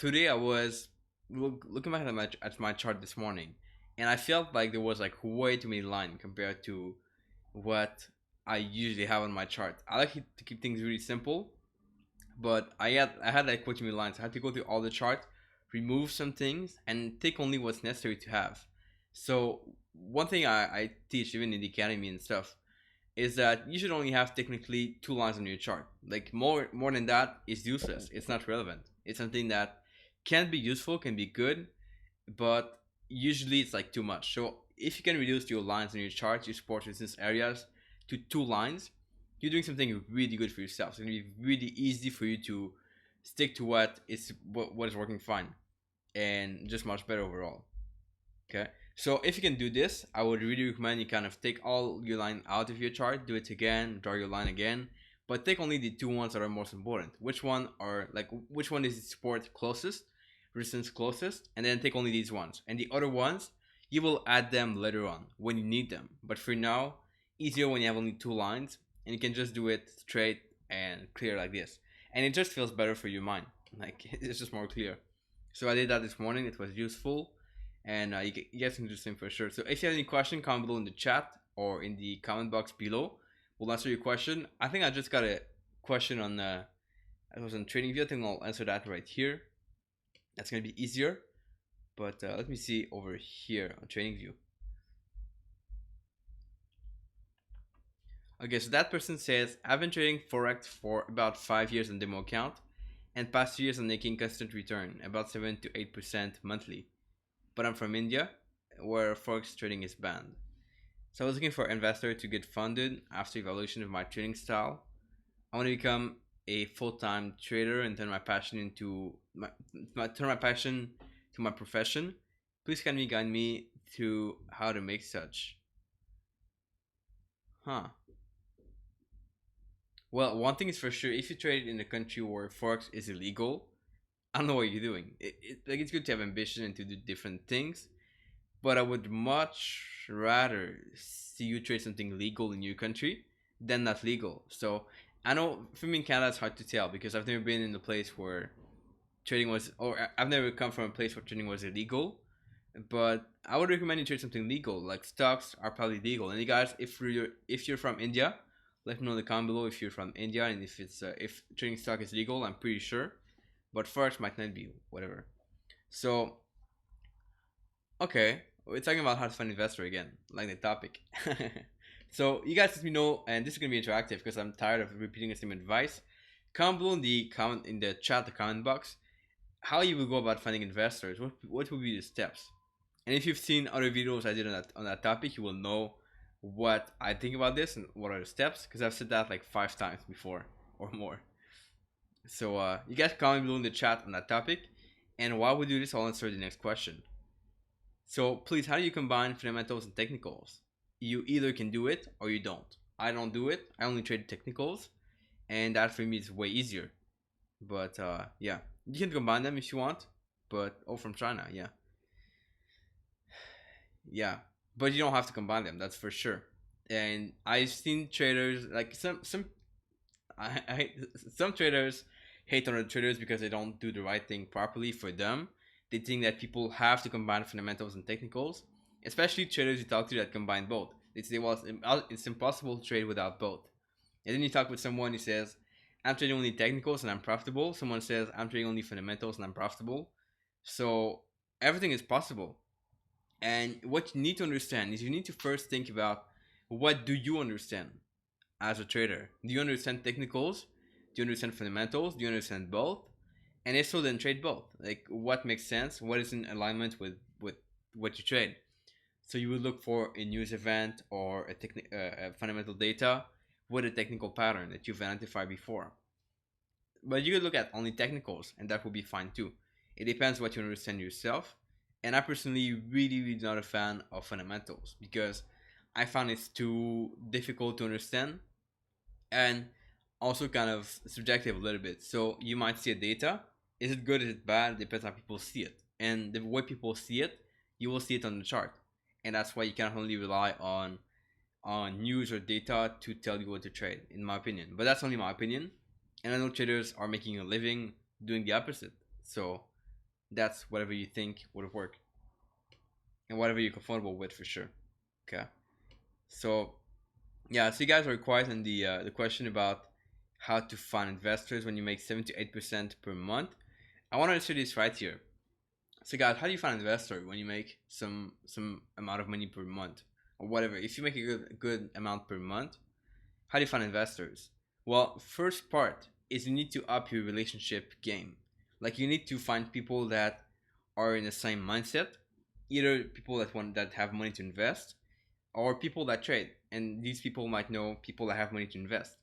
today I was looking back at my chart this morning, and I felt like there was like way too many lines compared to what I usually have on my chart. I like to keep things really simple, but I had like way too many lines. I had to go through all the chart, remove some things, and take only what's necessary to have. So one thing I teach even in the academy and stuff is that you should only have technically two lines on your chart. Like more than that is useless. It's not relevant. It's something that can be useful, can be good, but usually it's like too much. So if you can reduce your lines on your chart, your support resistance areas to two lines, you're doing something really good for yourself. It's gonna be really easy for you to stick to what is working fine and just much better overall. Okay. So if you can do this, I would really recommend you kind of take all your line out of your chart, do it again, draw your line again, but take only the two ones that are most important. Which one is the support closest, resistance closest, and then take only these ones. And the other ones, you will add them later on when you need them. But for now, easier when you have only two lines, and you can just do it straight and clear like this. And it just feels better for your mind. Like it's just more clear. So I did that this morning. It was useful, and you guys can do the same for sure. So if you have any question, comment below in the chat or in the comment box below. We'll answer your question. I think I just got a question on it was on TradingView. I think I'll answer that right here. That's gonna be easier. But let me see over here on TradingView. Okay, so that person says, I've been trading Forex for about 5 years on demo account, and past 2 years I'm making constant return, about 7 to 8% monthly. But I'm from India, where Forex trading is banned. So I was looking for an investor to get funded after evaluation of my trading style. I want to become a full-time trader and turn my passion to my profession. Please can you guide me through how to make such? Huh. Well, one thing is for sure, if you trade in a country where Forex is illegal, I don't know what you're doing. It's good to have ambition and to do different things, but I would much rather see you trade something legal in your country than not legal. So I know for me in Canada it's hard to tell because I've never been in a place where trading was, or I've never come from a place where trading was illegal. But I would recommend you trade something legal, like stocks are probably legal. And you guys, if you're from India, let me know in the comment below if you're from India and if trading stock is legal. I'm pretty sure, but Forex might not be. Whatever. So okay, we're talking about how to find investor again, like the topic. So you guys let me know, and this is gonna be interactive because I'm tired of repeating the same advice. Comment below in the chat, the comment box, how you will go about finding investors. What will be the steps? And if you've seen other videos I did on that topic, you will know what I think about this and what are the steps, because I've said that like 5 times before or more. So you guys comment below in the chat on that topic, and while we do this, I'll answer the next question. So please, how do you combine fundamentals and technicals? You either can do it or you don't. I don't do it. I only trade technicals, and that for me is way easier. But yeah, you can combine them if you want. But from China, yeah, but you don't have to combine them. That's for sure. And I've seen traders like I hate some traders hate on the traders because they don't do the right thing properly for them. They think that people have to combine fundamentals and technicals, especially traders you talk to that combine both. They say, well, it's impossible to trade without both. And then you talk with someone who says, I'm trading only technicals and I'm profitable. Someone says, I'm trading only fundamentals and I'm profitable. So everything is possible. And what you need to understand is you need to first think about, what do you understand as a trader? Do you understand technicals? Do you understand fundamentals? Do you understand both? And if so, then trade both. Like, what makes sense? What is in alignment with what you trade? So you would look for a news event or a fundamental data with a technical pattern that you've identified before. But you could look at only technicals, and that will be fine too. It depends what you understand yourself. And I personally really not a fan of fundamentals because I found it's too difficult to understand and also kind of subjective a little bit. So you might see a data. Is it good? Is it bad? Depends how people see it. And the way people see it, you will see it on the chart. And that's why you can't only rely on news or data to tell you what to trade, in my opinion. But that's only my opinion. And I know traders are making a living doing the opposite. So That's whatever you think would work and whatever you're comfortable with for sure. Okay. So yeah, so you guys are quiet on the question about how to find investors when you make 7 to 8% per month. I want to answer this right here. So guys, how do you find an investor when you make some amount of money per month or whatever? If you make a good amount per month, how do you find investors? Well, first part is you need to up your relationship game. Like you need to find people that are in the same mindset, either people that have money to invest or people that trade. And these people might know people that have money to invest.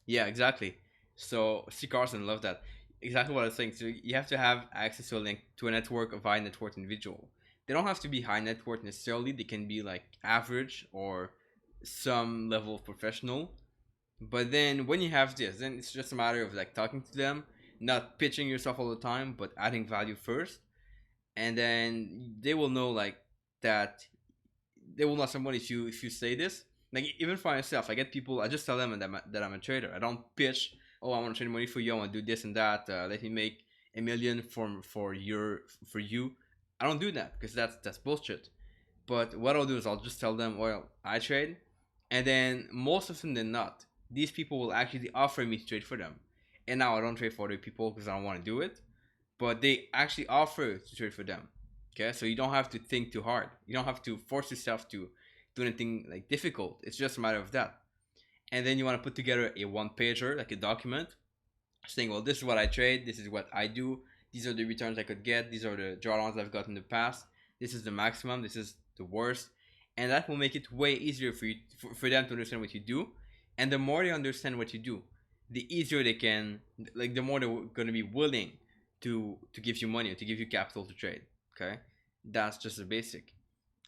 Yeah, exactly. So C. Carson love that. Exactly what I was saying. So you have to have access to a link to a network of high net worth individual. They don't have to be high net worth necessarily. They can be like average or some level of professional. But then when you have this, then it's just a matter of like talking to them, not pitching yourself all the time, but adding value first, and then they will know like that they will not someone if you say this. Like even for myself, I get people. I just tell them that I'm a trader. I don't pitch. Oh, I want to trade money for you. I want to do this and that. Let me make a million for you. I don't do that because that's bullshit. But what I'll do is I'll just tell them, well, I trade, and then most of them than not, these people will actually offer me to trade for them. And now I don't trade for other people because I don't want to do it, but they actually offer to trade for them. Okay, so you don't have to think too hard. You don't have to force yourself to do anything like difficult. It's just a matter of that. And then you want to put together a one pager, like a document, saying, well, this is what I trade, this is what I do, these are the returns I could get, these are the drawdowns I've got in the past, this is the maximum, this is the worst. And that will make it way easier for you for them to understand what you do. And the more they understand what you do, the easier they can, like the more they're going to be willing to give you money, to give you capital to trade. Okay, that's just the basic.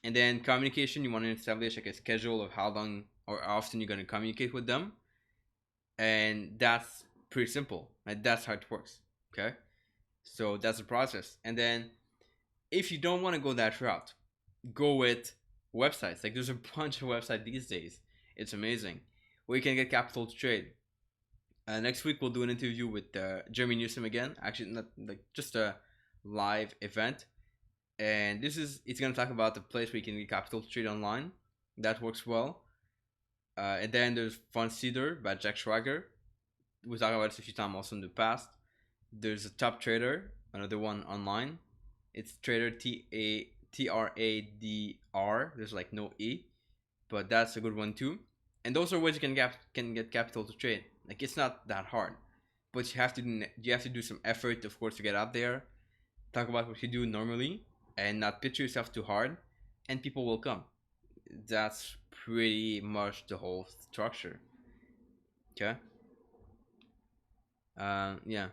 And then communication, you want to establish like a schedule of how long or how often you're going to communicate with them, and that's pretty simple. Like that's how it works. Okay, so that's the process. And then if you don't want to go that route, go with websites. Like there's a bunch of websites these days. It's amazing where you can get capital to trade. Next week we'll do an interview with Jeremy Newsom again. Actually, not like just a live event. And this is it's gonna talk about the place where you can get capital to trade online. That works well. And then there's Fun Cedar by Jack Schwager. We talked about this a few times also in the past. There's a Top Trader, another one online. It's Trader TRADR. There's like no E, but that's a good one too. And those are ways you can get capital to trade. Like it's not that hard, but you have to do some effort, of course, to get out there. Talk about what you do normally, and not pitch yourself too hard, and people will come. That's pretty much the whole structure. Okay. Yeah.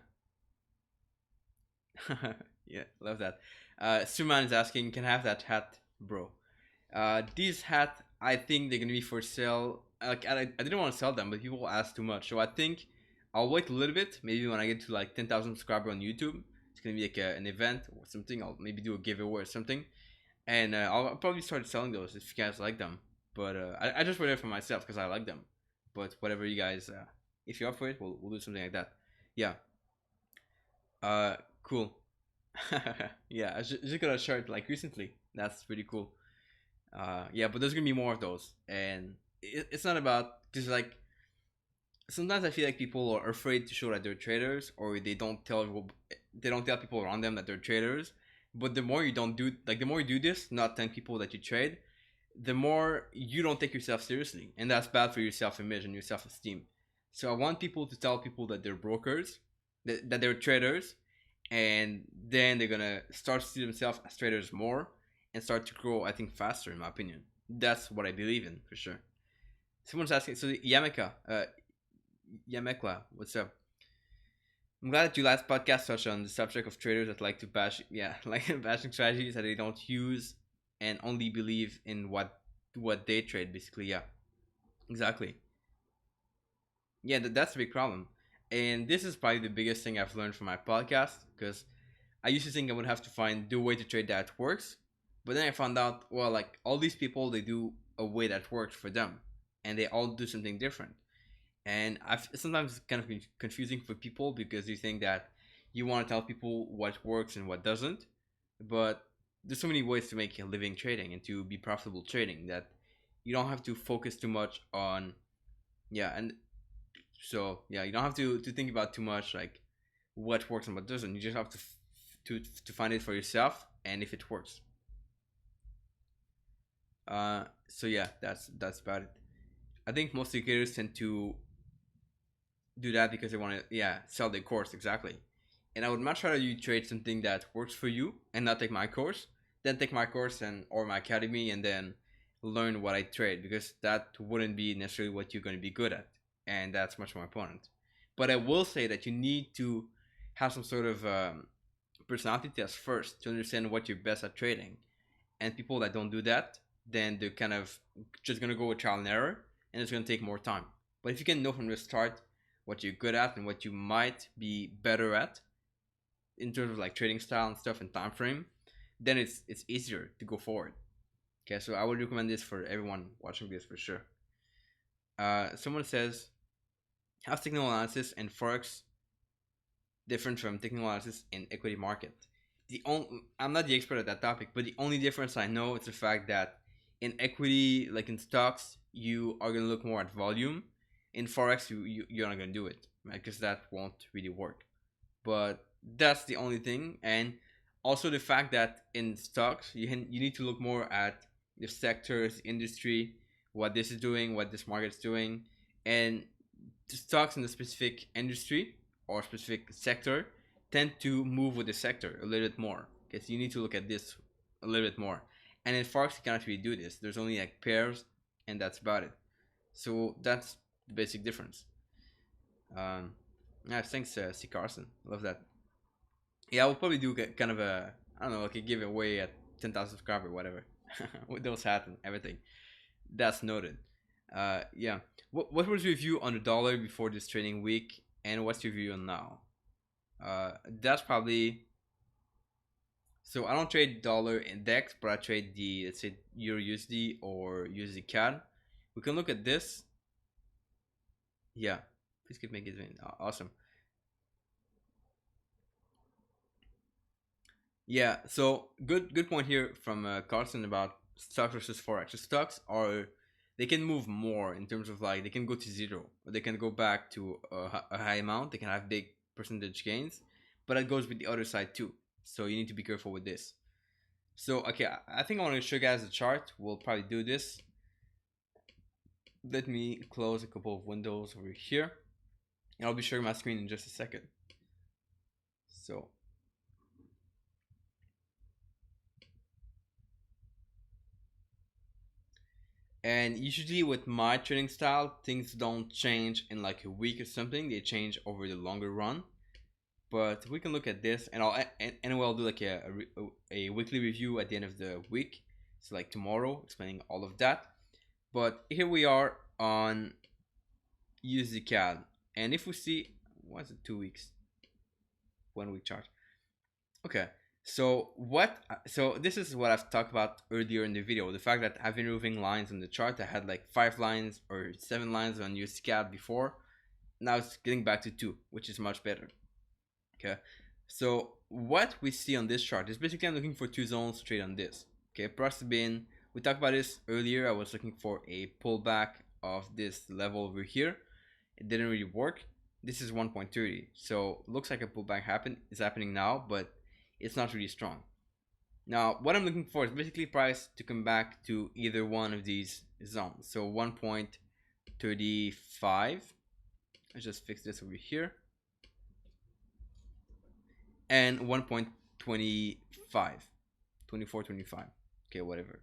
Yeah, love that. Suman is asking, can I have that hat, bro? These hat, I think they're gonna be for sale. Like I didn't want to sell them, but people ask too much, so I think I'll wait a little bit. Maybe when I get to like 10,000 subscribers on YouTube, it's gonna be like an event or something. I'll maybe do a giveaway or something, and I'll probably start selling those if you guys like them. But I just wear it for myself because I like them. But whatever you guys, if you're up for it, we'll do something like that. Yeah. Cool. Yeah, I just got a shirt like recently. That's pretty cool. Yeah, but there's gonna be more of those, and it's not about just like sometimes I feel like people are afraid to show that they're traders, or they don't tell people around them that they're traders. But the more you don't do like the more you do this, not telling people that you trade, the more you don't take yourself seriously, and that's bad for your self image and your self esteem. So I want people to tell people that they're brokers, that they're traders, and then they're gonna start to see themselves as traders more and start to grow. I think faster, in my opinion. That's what I believe in for sure. Someone's asking. So Yamekla, what's up? I'm glad that your last podcast touched on the subject of traders that like to bash, yeah, like bashing strategies that they don't use and only believe in what they trade. Basically, yeah, exactly. Yeah, that's a big problem, and this is probably the biggest thing I've learned from my podcast because I used to think I would have to find the way to trade that works, but then I found out well, like all these people they do a way that works for them, and they all do something different. And I've sometimes kind of confusing for people because you think that you want to tell people what works and what doesn't, but there's so many ways to make a living trading and to be profitable trading that you don't have to focus too much on. Yeah, and so yeah, you don't have to think about too much like what works and what doesn't. You just have to to find it for yourself, and if it works. So yeah, that's about it. I think most educators tend to do that because they want to, yeah, sell their course, exactly. And I would much rather you trade something that works for you and not take my course than take my course and or my academy and then learn what I trade, because that wouldn't be necessarily what you're going to be good at, and that's much more important. But I will say that you need to have some sort of personality test first to understand what you're best at trading. And people that don't do that, then they're kind of just gonna go with trial and error, and it's gonna take more time. But if you can know from the start what you're good at and what you might be better at in terms of like trading style and stuff and time frame, then it's easier to go forward. Okay, so I would recommend this for everyone watching this for sure. Someone says, how's technical analysis and forex different from technical analysis in equity market? I'm not the expert at that topic, but the only difference I know is the fact that in equity, like in stocks, you are gonna look more at volume. In forex, you're not gonna do it, right? Because that won't really work. But that's the only thing, and also the fact that in stocks, you need to look more at the sectors, industry, what this is doing, what this market's doing, and the stocks in the specific industry or specific sector tend to move with the sector a little bit more. Okay, so you need to look at this a little bit more. And in Forex, you cannot really do this. There's only like pairs, and that's about it. So that's the basic difference. Yeah, thanks, C. Carson. Love that. Yeah, we'll probably do kind of a, I don't know, like a giveaway at 10,000 subscribers or whatever, with those hats and everything. That's noted. Yeah. What was your view on the dollar before this trading week, and what's your view on now? That's probably, so I don't trade dollar index, but I trade the, let's say, Euro USD or USD CAD. We can look at this. Yeah, please keep making it awesome. Yeah, so good point here from Carson about stocks versus forex. The stocks are, they can move more in terms of like they can go to zero or they can go back to a high amount. They can have big percentage gains, but that goes with the other side too. So you need to be careful with this. So okay, I think I want to show you guys the chart. We'll probably do this. Let me close a couple of windows over here, and I'll be sharing my screen in just a second. So and usually with my trading style, things don't change in like a week or something. They change over the longer run. But we can look at this, and I'll do like a weekly review at the end of the week. So like tomorrow, explaining all of that. But here we are on USD CAD, and if we see, what's it, 2 weeks, 1 week chart? Okay, so this is what I've talked about earlier in the video. The fact that I've been removing lines on the chart. I had like 5 lines or 7 lines on USD CAD before. Now it's getting back to 2, which is much better. Okay, so what we see on this chart is basically I'm looking for 2 zones to trade on this. Okay, price has been, we talked about this earlier. I was looking for a pullback of this level over here. It didn't really work. This is 1.30, so looks like a pullback is happening now, but it's not really strong. Now what I'm looking for is basically price to come back to either one of these zones. So 1.35, let's just fix this over here, and 1.25, 24, 25, okay, whatever.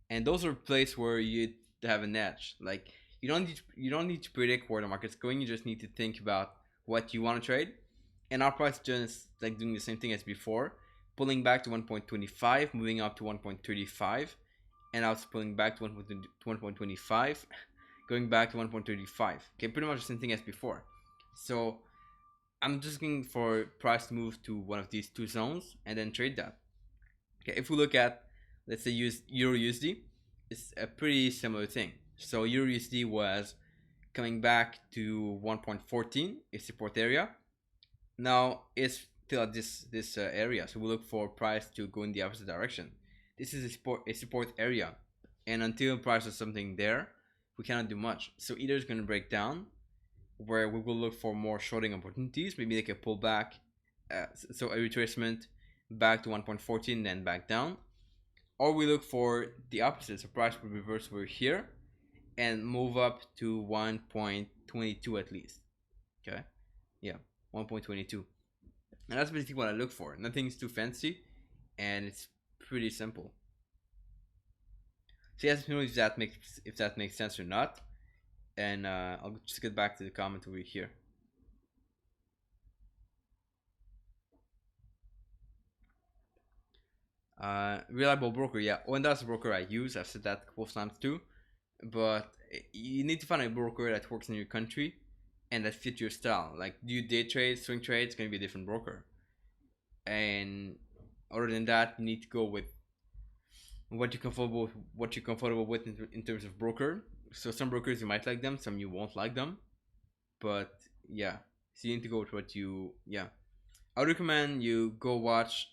And those are places where you have an edge. Like you don't need to predict where the market's going. You just need to think about what you want to trade. And our price just like doing the same thing as before, pulling back to 1.25, moving up to 1.35, and now it's pulling back to 1.25, going back to 1.35. Okay, pretty much the same thing as before. So I'm just looking for price to move to one of these 2 zones and then trade that. Okay, if we look at, let's say, Euro USD, it's a pretty similar thing. So Euro USD was coming back to 1.14, a support area, Now it's still at this area, so we look for price to go in the opposite direction. This is a support area, and until price is something there, we cannot do much. So either it's going to break down, where we will look for more shorting opportunities, maybe like a pullback, so a retracement back to 1.14, then back down, or we look for the opposite, so price will reverse over here and move up to 1.22 at least. Okay, yeah, 1.22, and that's basically what I look for. Nothing's too fancy, and it's pretty simple. So yes, let me know if that makes sense or not, and I'll just get back to the comment over here. Reliable broker, yeah. Oh, and that's the broker I use. I've said that a couple of times too. But you need to find a broker that works in your country and that fits your style. Like, do you day trade, swing trade? It's gonna be a different broker. And other than that, you need to go with what you're comfortable with in terms of broker. So some brokers you might like them, some you won't like them. But yeah, so you need to go with what you yeah. I would recommend you go watch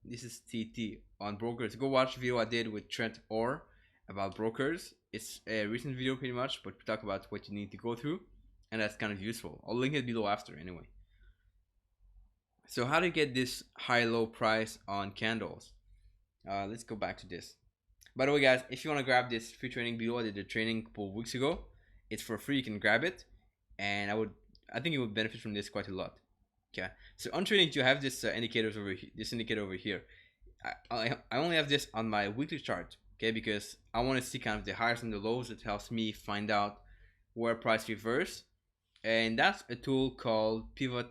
this is TT on brokers. Go watch the video I did with Trent Orr about brokers. It's a recent video pretty much, but we talk about what you need to go through, and that's kind of useful. I'll link it below after anyway. So how to get this high low price on candles? Let's go back to this. By the way, guys, if you want to grab this free training video, I did the training a couple of weeks ago. It's for free. You can grab it, and I think you would benefit from this quite a lot. Okay, so on trading, you have this indicators over here. This indicator over here. I only have this on my weekly chart. Okay, because I want to see kind of the highs and the lows. It helps me find out where price reverse, and that's a tool called pivot.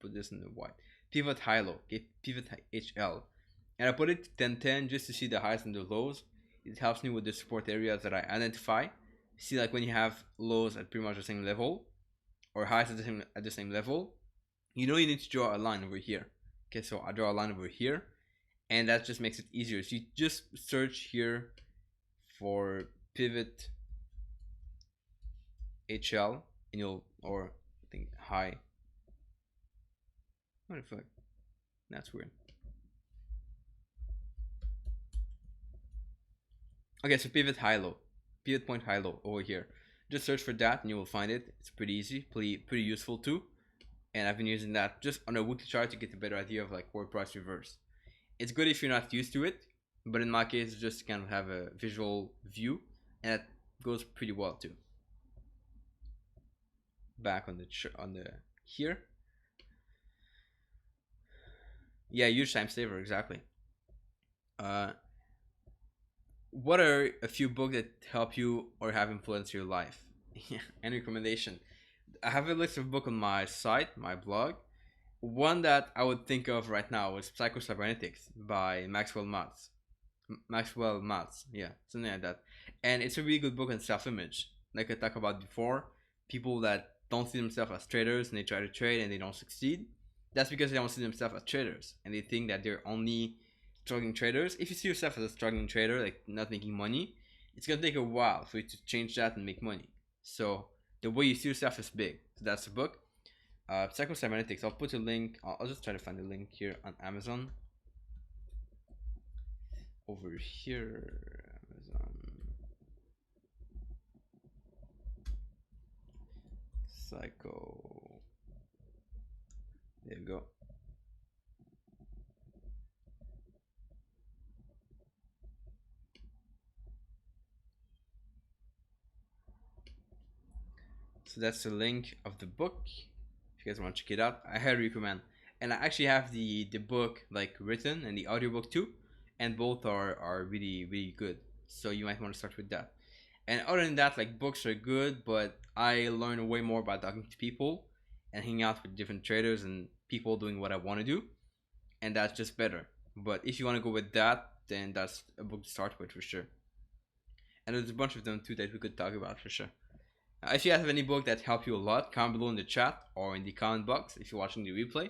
Put this in the white. Pivot high low. Okay, pivot HL, and I put it to 1010 just to see the highs and the lows. It helps me with the support areas that I identify. See, like when you have lows at pretty much the same level, or highs at the same level, you need to draw a line over here. Okay, so I draw a line over here, and that just makes it easier. So you just search here for pivot HL, and or I think high. What the fuck? That's weird. Okay, so pivot high low, pivot point high low over here. Just search for that, and you will find it. It's pretty easy, pretty useful too. And I've been using that just on a weekly chart to get a better idea of like where price reverse. It's good if you're not used to it, but in my case, just to kind of have a visual view, and that goes pretty well too. Back on the here, yeah, huge time saver, exactly. What are a few books that help you or have influenced your life? Any recommendation? I have a list of books on my site, my blog. One that I would think of right now is Psycho-Cybernetics by Maxwell Maltz, yeah, something like that. And it's a really good book on self-image. Like I talked about before, people that don't see themselves as traders and they try to trade and they don't succeed. That's because they don't see themselves as traders and they think that they're only struggling traders. If you see yourself as a struggling trader, like not making money, it's gonna take a while for you to change that and make money. So the way you see yourself is big. So that's the book. Psycho-Cybernetics. I'll put a link. I'll just try to find the link here on Amazon. Over here, Amazon. Psycho. There you go. So that's the link of the book. If you guys want to check it out, I highly recommend. And I actually have the book like written and the audiobook too, and both are really good. So you might want to start with that. And other than that, like books are good, but I learn way more by talking to people and hanging out with different traders and people doing what I want to do, and that's just better. But if you want to go with that, then that's a book to start with for sure. And there's a bunch of them too that we could talk about for sure. If you have any book that helped you a lot, comment below in the chat or in the comment box if you're watching the replay.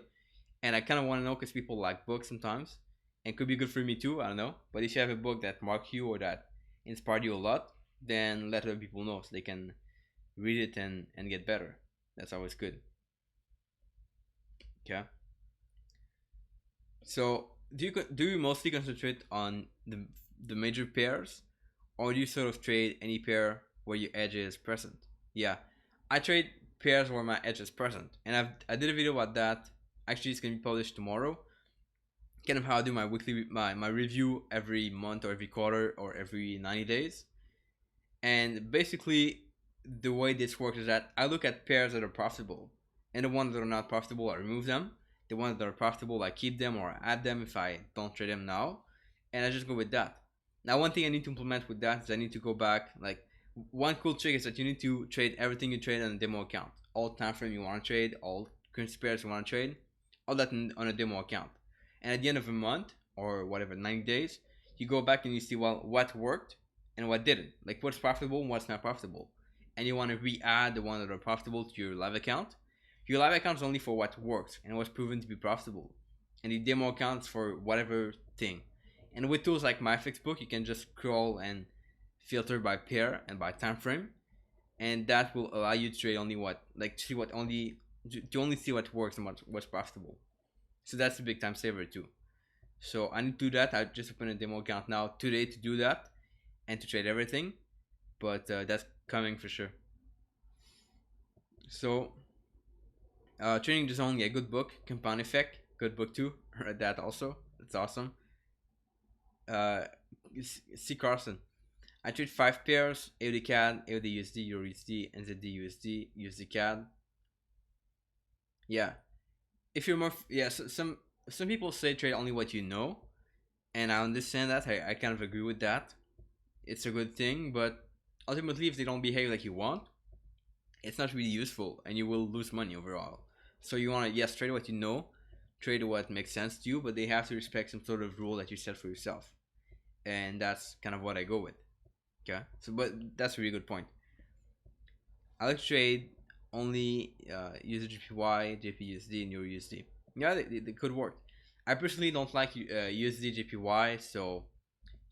And I kind of want to know because people like books sometimes, and it could be good for me too. I don't know. But if you have a book that marked you or that inspired you a lot, then let other people know so they can read it and get better. That's always good. Okay. So do you mostly concentrate on the major pairs, or do you sort of trade any pair where your edge is present? Yeah, I trade pairs where my edge is present, and I did a video about that. Actually, it's gonna be published tomorrow. Kind of how I do my weekly my review every month or every quarter or every 90 days. And basically, the way this works is that I look at pairs that are profitable, and the ones that are not profitable, I remove them. The ones that are profitable, I keep them or add them if I don't trade them now, and I just go with that. Now, one thing I need to implement with that is I need to go back. Like, one cool trick is that you need to trade everything you trade on a demo account. All time frame you want to trade, all currency pairs you want to trade, all that on a demo account. And at the end of a month or whatever, 90 days, you go back and you see, well, what worked and what didn't. Like, what's profitable and what's not profitable. And you want to re-add the ones that are profitable to your live account. Your live account is only for what works and what's proven to be profitable. And the demo account's for whatever thing. And with tools like MyFixBook, you can just scroll and filter by pair and by time frame, and that will allow you to trade only what, like, see what only to only see what works and what's profitable. So that's a big time saver too. So I need to do that. I just opened a demo account now today to do that and to trade everything, but that's coming for sure. So Trading is only a good book. Compound Effect, good book too. Read that also. It's awesome. uh, C. Carson. I trade 5 pairs: AUD CAD, AUD USD, Euro USD, NZD USD, USD CAD. Yeah, if you're more, yeah. So some people say trade only what you know, and I understand that. I kind of agree with that. It's a good thing, but ultimately, if they don't behave like you want, it's not really useful, and you will lose money overall. So you want to, yes, trade what you know, trade what makes sense to you, but they have to respect some sort of rule that you set for yourself, and that's kind of what I go with. Okay, so but that's a really good point. I like to trade only USD JPY, and Euro USD. Yeah, they could work. I personally don't like USD JPY, so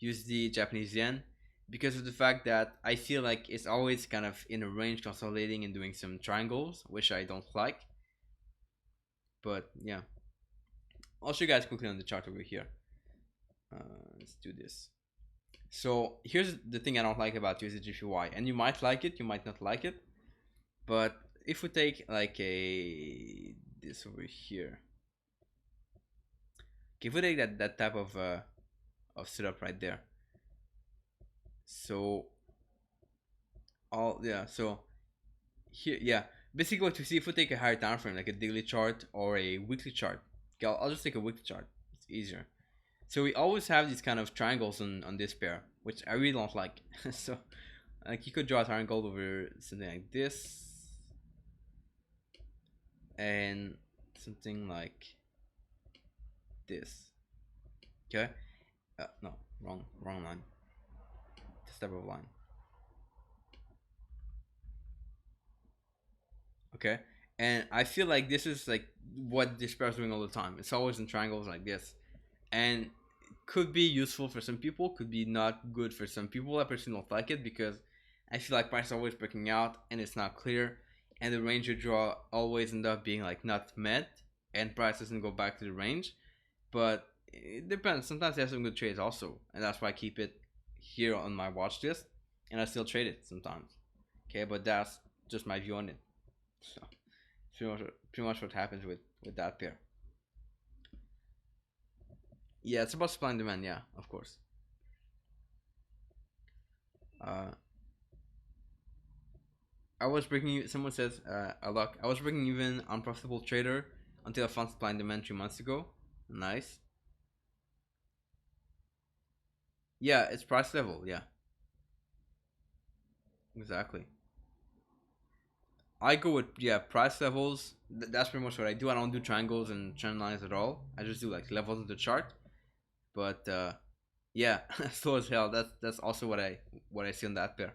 USD Japanese yen, because of the fact that I feel like it's always kind of in a range consolidating and doing some triangles, which I don't like. But yeah, I'll show you guys quickly on the chart over here. Let's do this. So here's the thing I don't like about USD JPY, and you might like it, you might not like it, but if we take like this over here, okay, if we take that type of setup right there, so all, yeah, so here, yeah, basically what you see, if we take a higher time frame like a daily chart or a weekly chart, okay, I'll just take a weekly chart, it's easier. So we always have these kind of triangles on this pair, which I really don't like. So like you could draw a triangle over something like this and something like this. Okay, no, wrong line. This type of line. Okay, and I feel like this is like what this pair is doing all the time. It's always in triangles like this, and could be useful for some people, could be not good for some people. I personally don't like it because I feel like price is always breaking out and it's not clear, and the range you draw always end up being like not met, and price doesn't go back to the range. But it depends. Sometimes they have some good trades also, and that's why I keep it here on my watch list, and I still trade it sometimes. Okay, but that's just my view on it. So pretty much what happens with that pair. Yeah, it's about supply and demand. Yeah, of course. Uh, I was breaking. Someone says, "A luck." I was breaking even unprofitable trader until I found supply and demand 3 months ago. Nice. Yeah, it's price level. Yeah, exactly. I go with, yeah, price levels. That's pretty much what I do. I don't do triangles and trend lines at all. I just do like levels of the chart. But yeah, slow as hell. That's also what I see on that pair.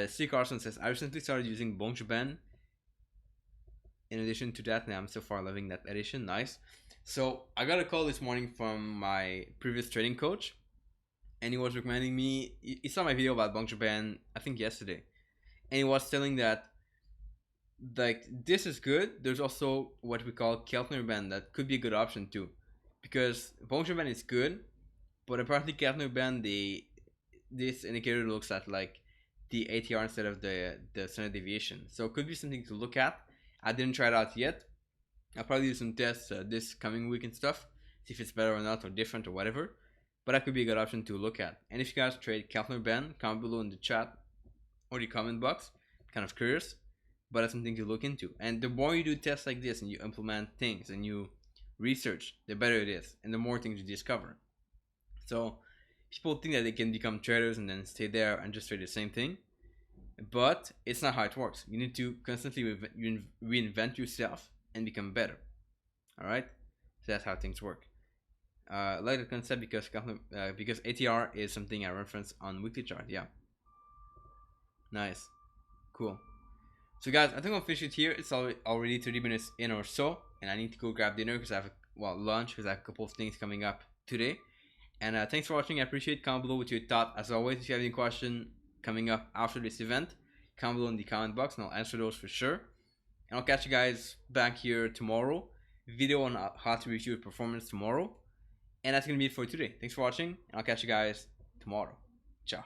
C. Carson says, I recently started using Bongchuban. In addition to that, now I'm so far loving that edition. Nice. So I got a call this morning from my previous trading coach, and he was recommending me. He saw my video about Bongchuban, I think yesterday, and he was telling that like this is good. There's also what we call Keltner band that could be a good option too, because puncture band is good, but apparently Keltner band this indicator looks at like the ATR instead of the standard deviation, so it could be something to look at. I didn't try it out yet. I'll probably do some tests this coming week and stuff, see if it's better or not or different or whatever. But that could be a good option to look at. And if you guys trade Keltner band, comment below in the chat or the comment box. Kind of curious, but that's something to look into. And the more you do tests like this and you implement things and you research, the better it is, and the more things you discover. So people think that they can become traders and then stay there and just trade the same thing, but it's not how it works. You need to constantly reinvent yourself and become better. All right, so that's how things work. I like the concept because ATR is something I reference on weekly chart. Yeah, nice, cool. So guys, I think I'll finish it here. It's already 30 minutes in or so, and I need to go grab dinner because I have lunch because I have a couple of things coming up today. And thanks for watching. I appreciate it. Comment below what you thought. As always, if you have any question coming up after this event, comment below in the comment box and I'll answer those for sure. And I'll catch you guys back here tomorrow. Video on how to review performance tomorrow. And that's gonna be it for today. Thanks for watching, and I'll catch you guys tomorrow. Ciao.